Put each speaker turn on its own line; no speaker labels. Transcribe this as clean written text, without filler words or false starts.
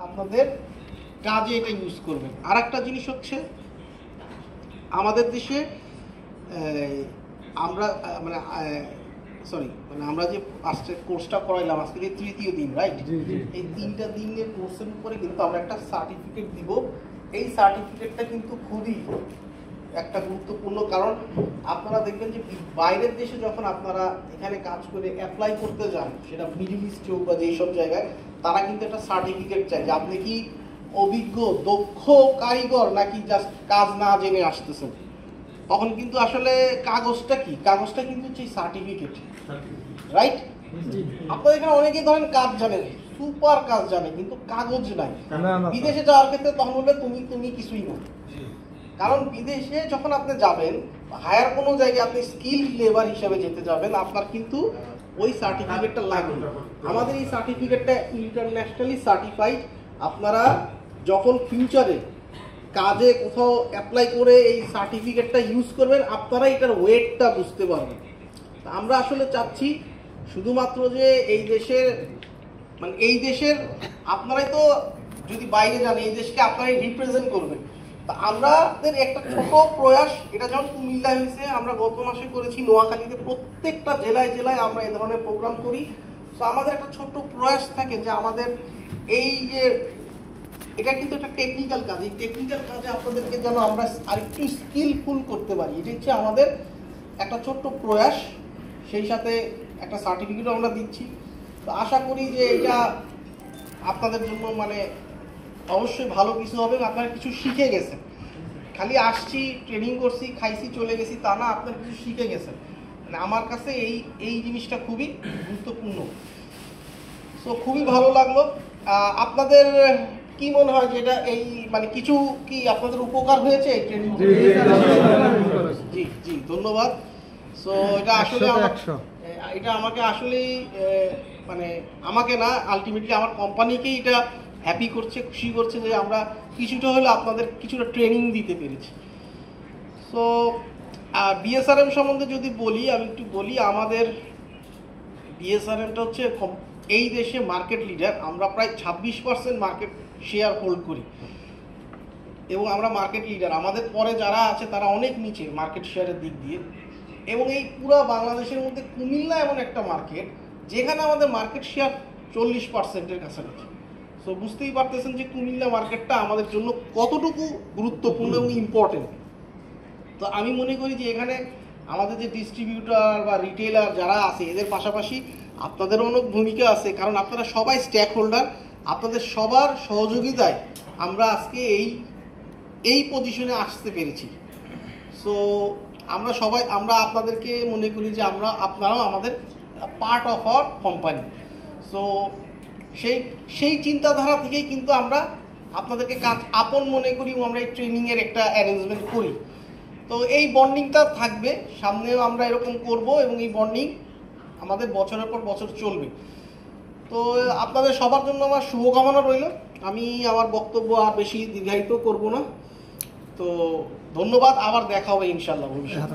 আপনাদের কাজে এটা ইউজ করবেন। আর একটা জিনিস হচ্ছে আমাদের দেশে আমরা আমরা যে আজকে কোর্সটা করাইলাম, আজকে তৃতীয় দিন, রাইট? এই 3টা দিনের কোর্সের উপরে কিন্তু আমরা একটা সার্টিফিকেট দিব। এই সার্টিফিকেটটা কিন্তু খুবই একটা গুরুত্বপূর্ণ, কারণ আপনারা দেখবেন যে বাইরের দেশে যখন আপনারা এখানে কাজ করে অ্যাপ্লাই করতে যান, সেটা মিডল ইস্ট হোক বা যেসব জায়গায়, তারা কিন্তু একটা সার্টিফিকেট চায় যে আপনি কি অভিজ্ঞ দক্ষ কারিগর নাকি জাস্ট কাজ না জেনে আসতেছেন। তখন কিন্তু আসলে কাগজটা কি, কাগজটা কিন্তু হচ্ছে সার্টিফিকেট, রাইট? আপনাদের এখানে অনেকেই ধরেন কাজ জানেন, সুপার কাজ জানে, কিন্তু কাগজ নাই। বিদেশে যাওয়ার ক্ষেত্রে তখন বলবে তুমি কিছুই না। কারণ বিদেশে যখন আপনি যাবেন, হায়ার কোনো জায়গায় আপনি স্কিল লেবার হিসাবে যেতে যাবেন, আপনার কিন্তু ওই সার্টিফিকেটটা লাগবে। আমাদের এই সার্টিফিকেটটা ইন্টারন্যাশনালি সার্টিফাইড। আপনারা যখন ফিউচারে কাজে কোথাও অ্যাপ্লাই করে এই সার্টিফিকেটটা ইউজ করবেন, আপনারা এটার ওয়েটটা বুঝতে পারবেন। আমরা আসলে চাচ্ছি শুধুমাত্র যে এই দেশের আপনারাই তো যদি বাইরে যান, এই দেশকে আপনারাই রিপ্রেজেন্ট করবেন। তা আমাদের একটা ছোট প্রয়াস, এটা যেমন কুমিল্লায় হয়েছে, আমরা গত মাসে করেছি নোয়াখালীতে, প্রত্যেকটা জেলায় জেলায় আমরা এই ধরনের প্রোগ্রাম করি। তো আমাদের একটা ছোট্ট প্রয়াস থাকে যে আমাদের এই যে এটা কিন্তু একটা টেকনিক্যাল কাজ, এই টেকনিক্যাল কাজে আপনাদেরকে যেন আমরা আরেকটু স্কিলফুল করতে পারি, এটা হচ্ছে আমাদের একটা ছোট্ট প্রয়াস। সেই সাথে একটা সার্টিফিকেটও আমরা দিচ্ছি। তো আশা করি যে এটা আপনাদের জন্য অবশ্যই ভালো কিছু হবে। আপনারা কিছু শিখে গেছেন, খালি আসছি, ট্রেনিং করছি, খাইছি, চলে গেছি তা না, আপনারা কিছু শিখে গেছেন। আমার কাছে এই জিনিসটা খুবই গুরুত্বপূর্ণ। তো খুবই ভালো লাগলো। আপনাদের কি মনে হয় যে এটা কিছু কি আপনাদের উপকার হয়েছে এই ট্রেনিং? জি জি, ধন্যবাদ। সো এটা আসলে এটা আমাকে আসলেই আমাকে না, আলটিমেটলি আমার কোম্পানিকেই এটা হ্যাপি করছে, খুশি করছে যে আমরা কিছুটা হলে আপনাদের কিছুটা ট্রেনিং দিতে পেরেছি। সো বিএসআরএম সম্বন্ধে যদি বলি, আমি একটু বলি। আমাদের বিএসআরএমটা হচ্ছে এই দেশে মার্কেট লিডার। আমরা প্রায় 26% মার্কেট শেয়ার হোল্ড করি এবং আমরা মার্কেট লিডার। আমাদের পরে যারা আছে তারা অনেক নিচে মার্কেট শেয়ারের দিক দিয়ে। এবং এই পুরো বাংলাদেশের মধ্যে কুমিল্লা এমন একটা মার্কেট যেখানে আমাদের মার্কেট শেয়ার 40%-এর কাছাকাছি। সো বুঝতেই পারতেছেন যে কুমিল্লা মার্কেটটা আমাদের জন্য কতটুকু গুরুত্বপূর্ণ এবং ইম্পর্টেন্ট। তো আমি মনে করি যে এখানে আমাদের যে ডিস্ট্রিবিউটর বা রিটেলার যারা আছে, এদের পাশাপাশি আপনাদেরও অনেক ভূমিকা আছে, কারণ আপনারা সবাই স্টেক হোল্ডার। আপনাদের সবার সহযোগিতায় আমরা আজকে এই পজিশনে আসতে পেরেছি। সো আমরা আপনাদেরকে মনে করি যে আপনারাও আমাদের part of our company. So সেই চিন্তাধারা থেকেই কিন্তু আমরা আপনাদেরকে কাজ আপন মনে করি এবং আমরা এই ট্রেনিংয়ের একটা অ্যারেঞ্জমেন্ট করি। তো এই বন্ডিংটা থাকবে, সামনেও আমরা এরকম করব এবং এই বন্ডিং আমাদের বছরের পর বছর চলবে। তো আপনাদের সবার জন্য আমার শুভকামনা রইল। আমি আমার বক্তব্য আর বেশি দীর্ঘায়িত করব না। তো ধন্যবাদ, আবার দেখা হবে ইনশাআল্লাহ ভবিষ্যতে।